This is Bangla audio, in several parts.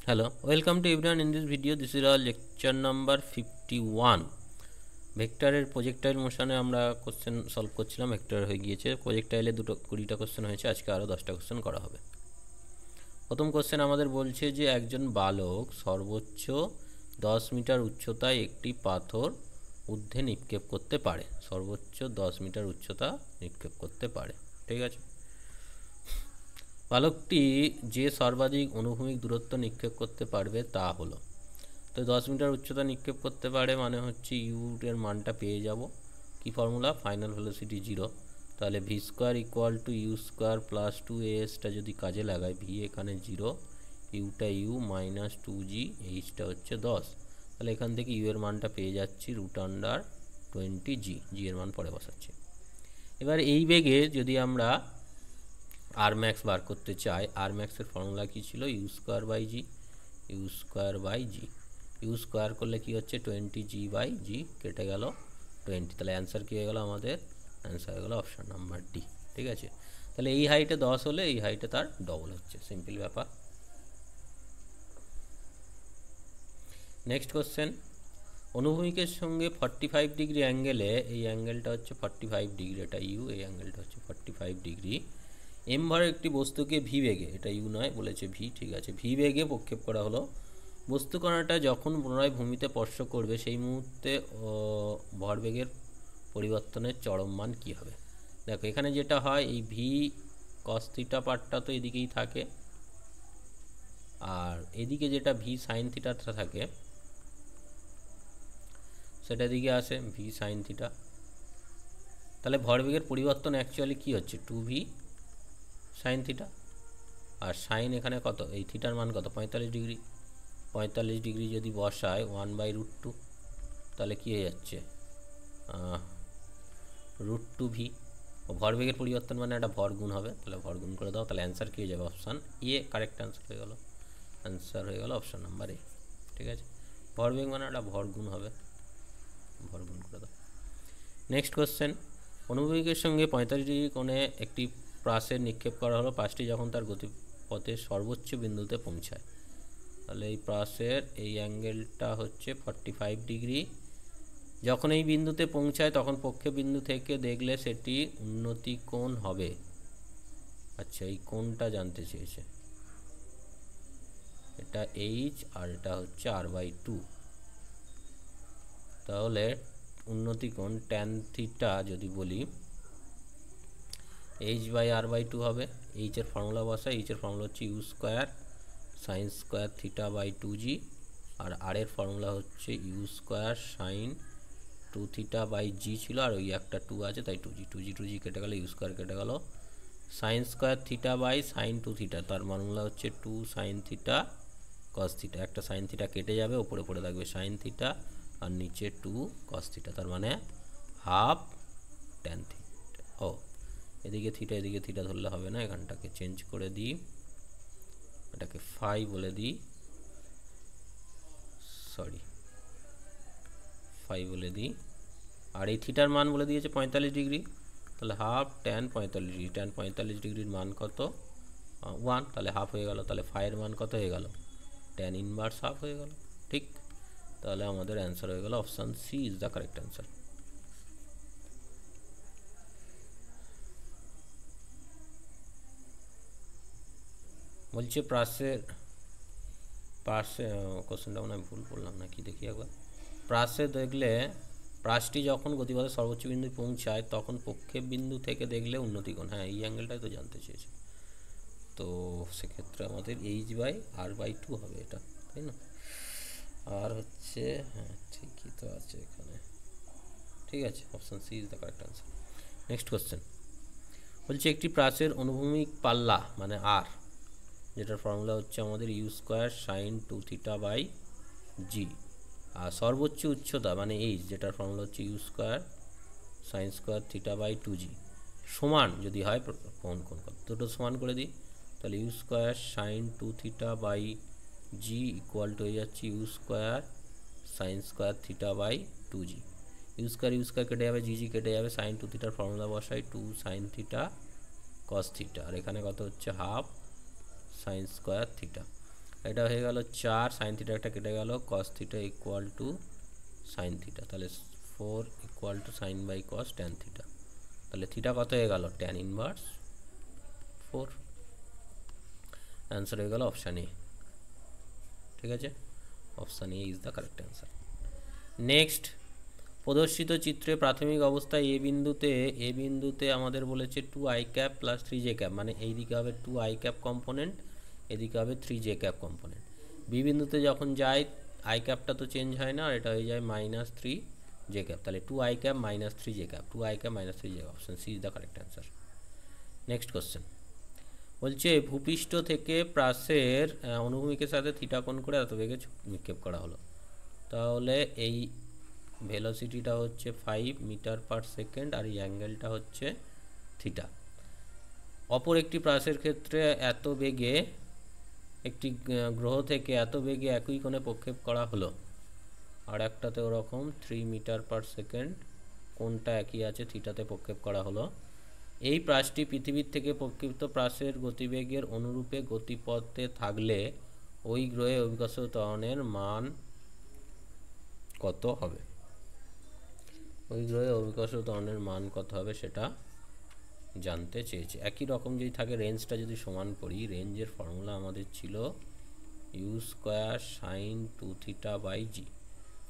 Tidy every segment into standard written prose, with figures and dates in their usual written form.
Hello, welcome to everyone in this video. This is our lecture number 51. ভেক্টরের প্রজেক্টাইল মোশনে আমরা কোশ্চেন সলভ করছিলাম। ভেক্টর হয়ে গিয়েছে, প্রজেক্টাইলে 20টা কোশ্চেন হয়েছে, আজকে আরও 10টা কোশ্চেন করা হবে। প্রথম কোশ্চেন আমাদের বলছে যে একজন বালক সর্বোচ্চ 10 মিটার উচ্চতায় একটি পাথর ঊর্ধ্বে নিক্ষেপ করতে পারে। সর্বোচ্চ 10 মিটার উচ্চতা নিক্ষেপ করতে পারে, ঠিক আছে। বালকটি যে সর্বাধিক অনুভূমিক দূরত্ব নিক্ষেপ করতে পারবে তা হলো, তো 10 মিটার উচ্চতা নিক্ষেপ করতে পারে মানে হচ্ছে ইউ এর মানটা পেয়ে যাব। কি ফর্মুলা? ফাইনাল ভেলোসিটি 0, তাহলে v square equal to u square plus 2as-টা যদি কাজে লাগায়, ভি এখানে 0, ইউটা ইউ মাইনাস 2g, এইচটা হচ্ছে 10, তাহলে এখান থেকে ইউ এর মানটা পেয়ে যাচ্ছি √20g, জি এর মান পরে বসাচ্ছি। এবার এই বেগে যদি আমরা আর ম্যাক্স বার করতে চাই, আর ম্যাক্সের ফর্মুলা কী ছিল? U square by g, u square by g. U square করলে কি হচ্ছে 20g বাই জি, কেটে গেল 20, তাহলে অ্যান্সার কী হয়ে গেল আমাদের? অ্যান্সার হয়ে গেল অপশান নাম্বার ডি, ঠিক আছে। তাহলে এই হাইটে 10 হলে এই হাইটে তার ডবল হচ্ছে, সিম্পল ব্যাপার। নেক্সট কোশ্চেন, অনুভূমিকের সঙ্গে 45 ডিগ্রি অ্যাঙ্গেলে, এই অ্যাঙ্গেলটা হচ্ছে 45 ডিগ্রি, এটা ইউ, এই অ্যাঙ্গেলটা হচ্ছে 45 ডিগ্রি, এম ভরের একটি বস্তুকে ভি বেগে, এটা ইউ নয় বলেছে ভি, ঠিক আছে, ভি বেগে প্রক্ষেপ করা হলো। বস্তুকণাটা যখন পুনরায় ভূমিতে স্পর্শ করবে সেই মুহূর্তে ভরবেগের পরিবর্তনের চরম মান কী হবে? দেখো এখানে যেটা হয়, এই ভি কস থিটা পার্টটা তো এদিকেই থাকে, আর এদিকে যেটা ভি সাইন থিটাটা থাকে সেটা দিকে আসে ভি সাইন থিটা। তাহলে ভরবেগের পরিবর্তন অ্যাকচুয়ালি কী হচ্ছে? 2v সাইন থিটা, আর সাইন এখানে কত? এই থিটার মান কত? 45 ডিগ্রি। 45 ডিগ্রি যদি বসায় 1/√2, তাহলে কী হয়ে যাচ্ছে? √2v। ভরবেগের পরিবর্তন মানে একটা ভর গুণ হবে, তাহলে ভর গুণ করে দাও, তাহলে অ্যান্সার কী হয়ে যাবে? অপশান এ কারেক্ট অ্যান্সার হয়ে গেল। অ্যান্সার হয়ে গেল অপশান নাম্বার এ, ঠিক আছে। ভরবেগ মানে একটা ভর গুণ হবে, ভর গুণ করে দাও। নেক্সট কোশ্চেন, অনুভূমিকের সঙ্গে 45 ডিগ্রি কোণে একটি প্রাসের নিক্ষেপ করা হলো। পাসটি যখন তার গতিপথের সর্বোচ্চ বিন্দুতে পৌঁছায়, তাহলে এই প্রাসের এই অ্যাঙ্গেলটা হচ্ছে 45 ডিগ্রি। যখন এই বিন্দুতে পৌঁছায় তখন প্রক্ষেপ বিন্দু থেকে দেখলে সেটি উন্নতি কোণ হবে। আচ্ছা, এই কোণটা জানতে চেয়েছে, এটা এইচ আর এটা হচ্ছে r/2, তাহলে উন্নতি কোণ ট্যান থিটা যদি বলি h/r/2 হবে। এইচের ফর্মুলা বসা, এইচের ফর্মুলা হচ্ছে u square sine square theta by 2g, আর আর এর ফর্মুলা হচ্ছে u square sine 2 theta by g ছিল, আর ওই একটা 2 আছে তাই 2g কেটে গেল, ইউ স্কোয়ার কেটে গেল, sine square theta by sine 2 theta, তার ফর্মুলা হচ্ছে 2 সাইন থিটা কস থিটা, একটা সাইন থিটা কেটে যাবে, ওপরে পড়ে থাকবে সাইন থিটা, আর নিচে 2 কস থিটা, তার মানে হাফ ট্যান থিটা। ও এদিকে থিটা এদিকে থিটা ধরলে হবে না, এখানটাকে চেঞ্জ করে দিই, এটাকে ফাই বলে দিই, সরি ফাই বলে দিই, আর এই থিটার মান বলে দিয়েছে 45 ডিগ্রি, তাহলে হাফ ট্যান 45 ডিগ্রি, ট্যান 45 ডিগ্রির মান কত? 1, তাহলে হাফ হয়ে গেল, তাহলে ফাইয়ের মান কত হয়ে গেল? ট্যান ইনভার্স হাফ হয়ে গেল, ঠিক। তাহলে আমাদের অ্যান্সার হয়ে গেল option C is the correct answer. বলছে প্রাসের কোশ্চেনটা মনে হয় ভুল বললাম না কি, দেখি একবার। প্রাসে দেখলে, প্রাসটি যখন গতিপথের সর্বোচ্চ বিন্দু পৌঁছায় তখন প্রক্ষেপ বিন্দু থেকে দেখলে উন্নতি কোণ, হ্যাঁ এই অ্যাঙ্গেলটাই তো জানতে চেয়েছে, তো সেক্ষেত্রে আমাদের h/r/2 হবে এটা, তাই না? আর হচ্ছে, হ্যাঁ ঠিকই তো আছে এখানে, ঠিক আছে, option C is the correct answer. Next question বলছে একটি প্রাসের অনুভূমিক পাল্লা মানে আর, যেটার ফর্মুলা হচ্ছে আমাদের u square sine 2 theta by g, আর সর্বোচ্চ উচ্চতা মানে এইচ, যেটার ফর্মুলা হচ্ছে u square sine square theta by 2g, সমান যদি হয় কোণ কত, দুটো সমান করে দিই, তাহলে u square sine 2 theta by g equal to হয়ে যাচ্ছে u square sine square theta by 2g। U square কেটে যাবে, জি কেটে যাবে, সাইন 2 থিটার ফর্মুলা বসাই 2 সাইন থিটা কস থিটা, আর এখানে কত হচ্ছে হাফ সাইন স্কোয়ার থিটা। এটা হয়ে গেল 4, সাইন থিটা একটা কেটে গেল, cos theta equal to sine theta, তাহলে 4 equal to sine by cos tan theta, তাহলে থিটা কত হয়ে গেল ট্যান ইনভার্স 4। অ্যান্সার হয়ে গেল অপশান এ। ঠিক আছে, option A is the correct answer. Next, প্রদর্শিত চিত্রে প্রাথমিক অবস্থায় এ বিন্দুতে আমাদের বলেছে 2i cap plus 3j cap, মানে এই দিকে হবে 2i ক্যাপ কম্পোনেন্ট, এদিকে হবে 3j ক্যাপ কম্পোনেন্ট। বি বিন্দুতে যখন যায় আই ক্যাপটা তো চেঞ্জ হয় না, আর এটা হয়ে যায় -3j ক্যাপ, তাহলে 2i cap minus 3j cap, 2i cap minus 3j cap, option C is the correct answer. Next question বলছে ভূপৃষ্ঠ থেকে প্রাসের অনুভূমিকের সাথে থিটা কোণ করে এত বেগে নিক্ষেপ করা হলো, তাহলে এই ভেলোসিটিটা হচ্ছে 5 মিটার পার সেকেন্ড, আর এই অ্যাঙ্গেলটা হচ্ছে থিটা। অপর একটি প্রাসের ক্ষেত্রে এত বেগে একটি গ্রহ থেকে এত বেগে একই কোণে প্রক্ষেপ করা হলো, আর একটাতে ওরকম 3 মিটার পার সেকেন্ড, কোণটা একই আছে, থিটাতে প্রক্ষেপ করা হলো। এই প্রাসটি পৃথিবীর থেকে প্রক্ষিপ্ত প্রাসের গতিবেগের অনুরূপে গতিপথে থাকলে ওই গ্রহে অভিকর্ষ ত্বরণের মান কত হবে? ওই গ্রহে অভিকর্ষ ত্বরণের মান কত হবে সেটা জানতে চেয়েছে। একই রকম যদি থাকে, রেঞ্জটা যদি সমান করি, রেঞ্জের ফর্মুলা আমাদের ছিল u² sin 2θ/g,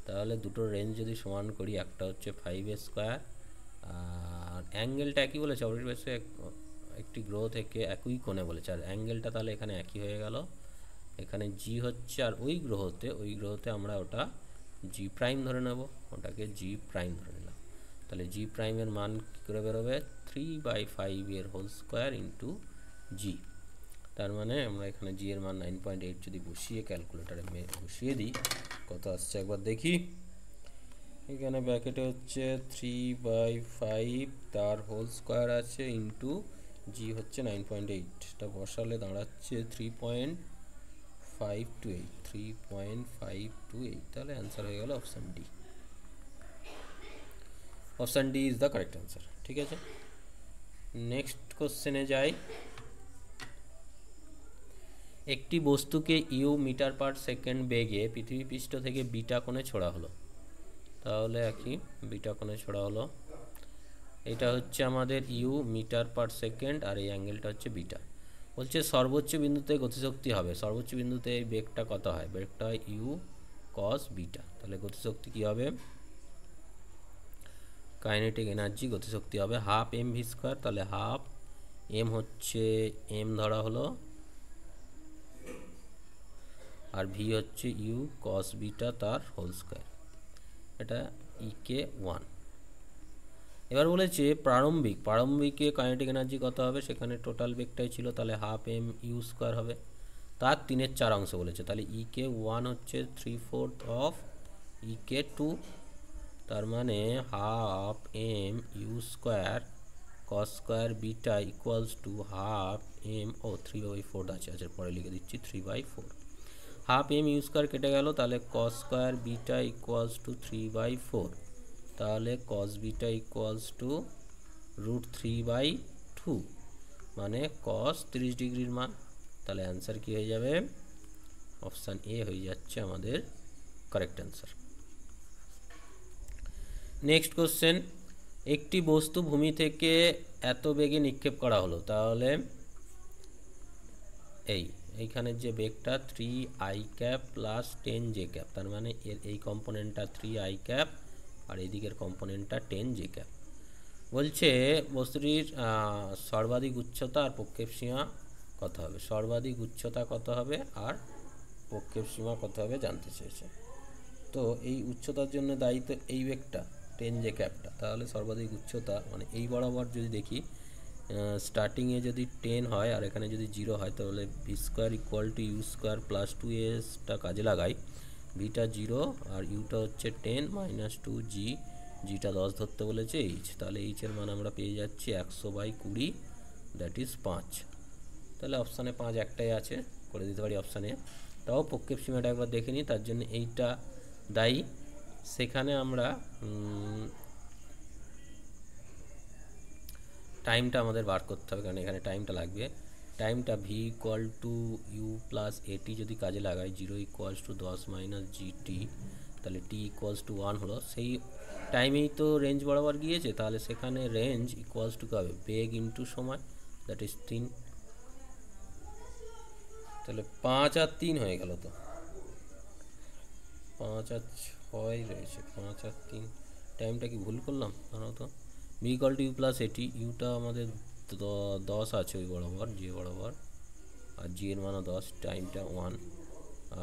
তাহলে দুটো রেঞ্জ যদি সমান করি, একটা হচ্ছে 5a², আর অ্যাঙ্গেলটা একই বলেছে, অপরের পাশে একটি গ্রহ থেকে একই কোণে বলেছে, আর অ্যাঙ্গেলটা তাহলে এখানে একই হয়ে গেল, এখানে জি হচ্ছে, আর ওই গ্রহতে আমরা ওটা জি প্রাইম ধরে নেব, ওটাকে জি প্রাইম ধরে নিলাম, তাহলে জি প্রাইমের মান কী করে বেরোবে 3/5 এর হোল স্কোয়ার ইন্টু জি, তার মানে আমরা এখানে জি এর মান 9.8 যদি বসিয়ে ক্যালকুলেটারে বসিয়ে দিই, কত আসছে একবার দেখি। এখানে ব্র্যাকেটে হচ্ছে 3/5 তার হোল স্কোয়ার আছে ইন্টু জি হচ্ছে 9.8, এটা বসালে দাঁড়াচ্ছে 3.528, তাহলে অ্যান্সার হয়ে গেল option D. Option D is the correct answer. ঠিক আছে, নেক্সট কোশ্চেনে যাই। একটি বস্তুকে ইউ মিটার পার সেকেন্ড বেগে পৃথিবী পৃষ্ঠ থেকে বিটা কোণে ছোড়া হলো, তাহলে একই বিটা কোণে ছোড়া হলো, এটা হচ্ছে আমাদের ইউ মিটার পার সেকেন্ড, আর এই অ্যাঙ্গেলটা হচ্ছে বিটা। বলছে সর্বোচ্চ বিন্দুতে গতিশক্তি হবে, সর্বোচ্চ বিন্দুতে এই বেগটা কত হয়? বেগটা হয় ইউ কস বিটা, তাহলে গতিশক্তি কী হবে? কাইনেটিক এনার্জি গতিশক্তি হবে হাফ এম ভি স্কোয়ার, তাহলে হাফ এম হচ্ছে এম ধরা হলো, আর ভি হচ্ছে ইউ কস বিটা তার হোল স্কোয়ার, এটা ইকে 1। এবার বলেছে প্রারম্ভিকে কাইনেটিক এনার্জি কত হবে? সেখানে টোটাল বেগটাই ছিল, তাহলে হাফ এম ইউ স্কোয়ার হবে, তার 3/4 অংশ বলেছে, তাহলে ইকে 1 হচ্ছে 3/4 অফ ইকে 2, তার মানে half m u square cos square beta equals to half m 3/4 আছে, পরে লিখে দিচ্ছি 3/4। হাফ এম ইউ স্কোয়ার কেটে গেল, তাহলে কস স্কোয়ার বিটা ইকুয়ালস টু 3/4, তাহলে কস বিটা ইকুয়ালস টু √3/2, মানে কস 30 ডিগ্রির মান, তাহলে অ্যান্সার কী হয়ে যাবে? অপশান এ হয়ে যাচ্ছে আমাদের কারেক্ট অ্যান্সার। নেক্সট কোশ্চেন, একটি বস্তু ভূমি থেকে এত বেগে নিক্ষেপ করা হলো, তাহলে এইখানের যে বেগটা 3i cap plus 10j cap, তার মানে এর এই কম্পোনেন্টটা 3i ক্যাপ আর এদিকের কম্পোনেন্টটা 10j ক্যাপ। বলছে বস্তুটির সর্বাধিক উচ্চতা আর প্রক্ষেপ সীমা কত হবে, সর্বাধিক উচ্চতা কত হবে আর প্রক্ষেপ সীমা কত হবে জানতে চেয়েছে। তো এই উচ্চতার জন্য দায়ী তো এই বেগটা 10j ক্যাপটা, তাহলে সর্বাধিক উচ্চতা মানে এই বরাবর যদি দেখি, স্টার্টিংয়ে যদি 10 হয় আর এখানে যদি 0 হয়, তাহলে v square equal to u square plus 2এসটা কাজে লাগাই, ভিটা 0 আর ইউটা হচ্ছে 10 মাইনাস 2জি, জিটা 10 ধরতে বলেছে এইচ, তাহলে এইচের মান আমরা পেয়ে যাচ্ছি 100/20, দ্যাট ইজ 5, তাহলে অপশানে 5 একটাই আছে, করে দিতে পারি অপশানে। তাও প্রক্ষেপ সীমাটা একবার দেখে নিই, তার জন্য এইটা দায়ী, সেখানে আমরা টাইমটা আমাদের বার করতে হবে, কারণ এখানে টাইমটা লাগবে। টাইমটা v equal to u plus at যদি কাজে লাগাই 0 ইকুয়ালস টু 10 মাইনাস জিটি, তাহলে টি ইকুয়ালস টু 1 হলো। সেই টাইমেই তো রেঞ্জ বরাবর গিয়েছে, তাহলে সেখানে রেঞ্জ ইকুয়ালস টু কী হবে, বেগ ইন্টু সময়, দ্যাট ইজ 3। তাহলে 5 আর 3 হয়ে গেল, তো 5 আর 6 রয়েছে, 5 আর 3। টাইমটা কি ভুল করলাম জানো তো? V equal to u plus at, ইউটা আমাদের 10 আছে ওই বরাবর, যে বরাবর, আর জি এর মানও 10, টাইমটা 1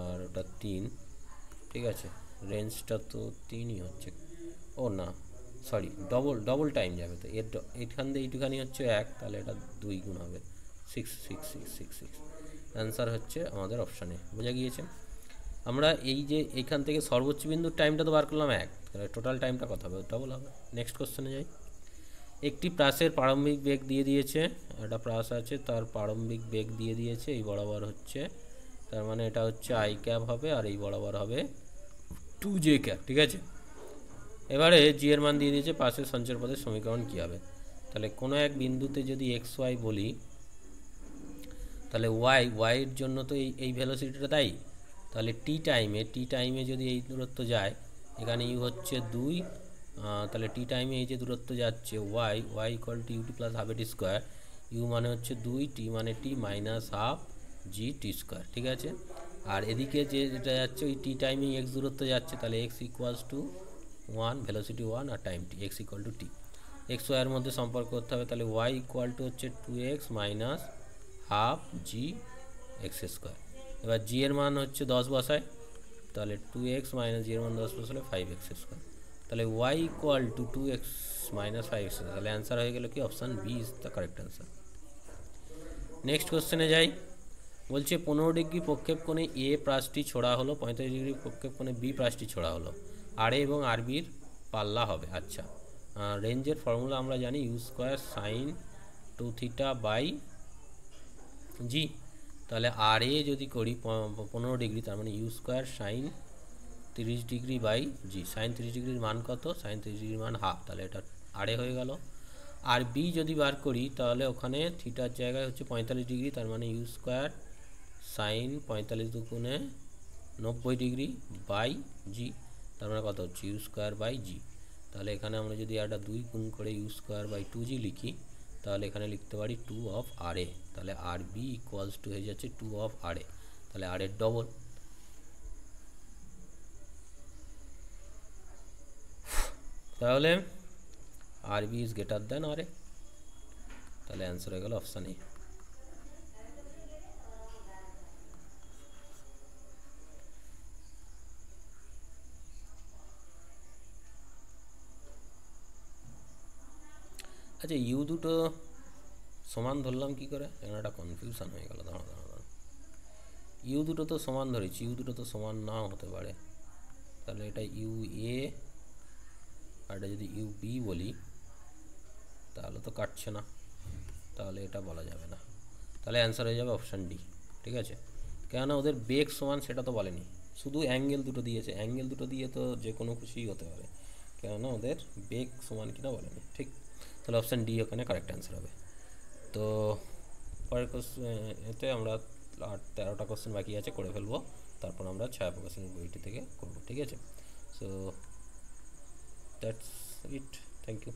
আর ওটা 3, ঠিক আছে। রেঞ্জটা তো 3ই হচ্ছে, ও না সরি, ডবল টাইম যাবে, তো এখান দিয়ে এইটুখানি হচ্ছে 1, তাহলে এটা 2 গুণ হবে, 6 6 6 6 6। অ্যান্সার হচ্ছে আমাদের অপশানে, বোঝা গিয়েছে। আমরা এই যে এখান থেকে সর্বোচ্চ বিন্দুর টাইমটা তো বার করলাম 1, তাহলে টোটাল টাইমটা কত হবে, ডবল হবে। নেক্সট কোশ্চেনে যাই। একটি প্রাসের প্রারম্ভিক বেগ দিয়ে দিয়েছে, একটা প্রাস আছে, তার প্রারম্ভিক বেগ দিয়ে দিয়েছে, এই বরাবর হচ্ছে, তার মানে এটা হচ্ছে আই ক্যাপ হবে, আর এই বরাবর হবে 2j ক্যাপ, ঠিক আছে। এবারে জি এর মান দিয়ে দিয়েছে, পাশের সঞ্চয় পদের সমীকরণ কী হবে। তাহলে কোনো এক বিন্দুতে যদি এক্স ওয়াই বলি, তাহলে ওয়াইয়ের জন্য তো এই ভেলোসিটিটা দায়ী, তাহলে টি টাইমে যদি এই দূরত্ব যায়, এখানে ইউ হচ্ছে 2, তাহলে টি টাইমে এই যে দূরত্ব যাচ্ছে y equal to ut plus half at square, u মানে হচ্ছে 2, টি মানে t minus half g t square, ঠিক আছে। আর এদিকে যেটা যাচ্ছে ওই টি টাইমে এক্স দূরত্ব যাচ্ছে, তাহলে এক্স ইকুয়ালস টু 1, ভেলোসিটি 1, আর time t, x equal to t. X ওয়াইয়ের মধ্যে সম্পর্ক করতে হবে, তাহলে ওয়াই ইকুয়াল টু হচ্ছে 2x মাইনাস হাফ জি এক্স স্কোয়ার। এবার জি এর মান হচ্ছে 10 বসায়, তাহলে 2x মাইনাস জি এর মান 10 বসালে 5x স্কোয়ার, তাহলে y equal to 2x minus 5x, তাহলে অ্যান্সার হয়ে গেল কি, option B is the correct answer. Next কোশ্চেনে যাই। বলছে 15 ডিগ্রি প্রক্ষেপণে এ প্রাসটি ছোড়া হলো, 45 ডিগ্রি প্রক্ষেপণে বি প্রাসটি ছোড়া হলো, আর এ এবং আর বির পাল্লা হবে। আচ্ছা, রেঞ্জের ফর্মুলা আমরা জানি, u square sine 2 theta by g. তাহলে আর এ যদি করি 15 ডিগ্রি, তার মানে u square sine 30 degree by g. Sine 30 ডিগ্রির মান কত, সাইন 30 ডিগ্রির মান হাফ, তাহলে এটা আর এ হয়ে গেল। আর বি যদি বার করি, তাহলে ওখানে থিটার জায়গায় হচ্ছে 45 ডিগ্রি, তার মানে ইউ স্কোয়ার সাইন 45 দুগুণে 90 ডিগ্রি বাই জি, তার মানে কত হচ্ছে ইউ স্কোয়ার বাই জি। তাহলে এখানে আমরা যদি একটা 2 গুণ করে ইউ স্কোয়ার বাই 2g লিখি, তাহলে এখানে লিখতে পারি 2 অফ আর এ, তাহলে আর বি ইকুয়ালস টু হয়ে যাচ্ছে 2 অফ আর এ, তাহলে আর এর ডবল। তাহলে আর বি ইজ গ্রেটার দেন আর এ, তাহলে অ্যান্সার হয়ে গেল অপশান এ। আচ্ছা, ইউ দুটো সমান ধরলাম কি করে, এখানে একটা কনফিউশন হয়ে গেল। দাঁড়া, ইউ দুটো তো সমান ধরেছি, ইউ দুটো তো সমান নাও হতে পারে, তাহলে এটা ইউ এ আর এটা যদি ইউ বি বলি, তাহলে তো কাটছে না, তাহলে এটা বলা যাবে না, তাহলে অ্যান্সার হয়ে যাবে অপশান ডি, ঠিক আছে। কেননা ওদের বেগ সমান সেটা তো বলেনি, শুধু অ্যাঙ্গেল দুটো দিয়েছে, অ্যাঙ্গেল দুটো দিয়ে তো যে কোনো খুশিই হতে পারে, কেননা ওদের বেগ সমান কিনা বলেনি, ঠিক। তাহলে অপশান ডি ওখানে কারেক্ট অ্যান্সার হবে। তো পরের এতে আমরা আর 13টা কোশ্চেন বাকি আছে, করে ফেলবো, তারপর আমরা ছায়াপ্রকাশের বইটি থেকে করবো, ঠিক আছে। So that's it, thank you.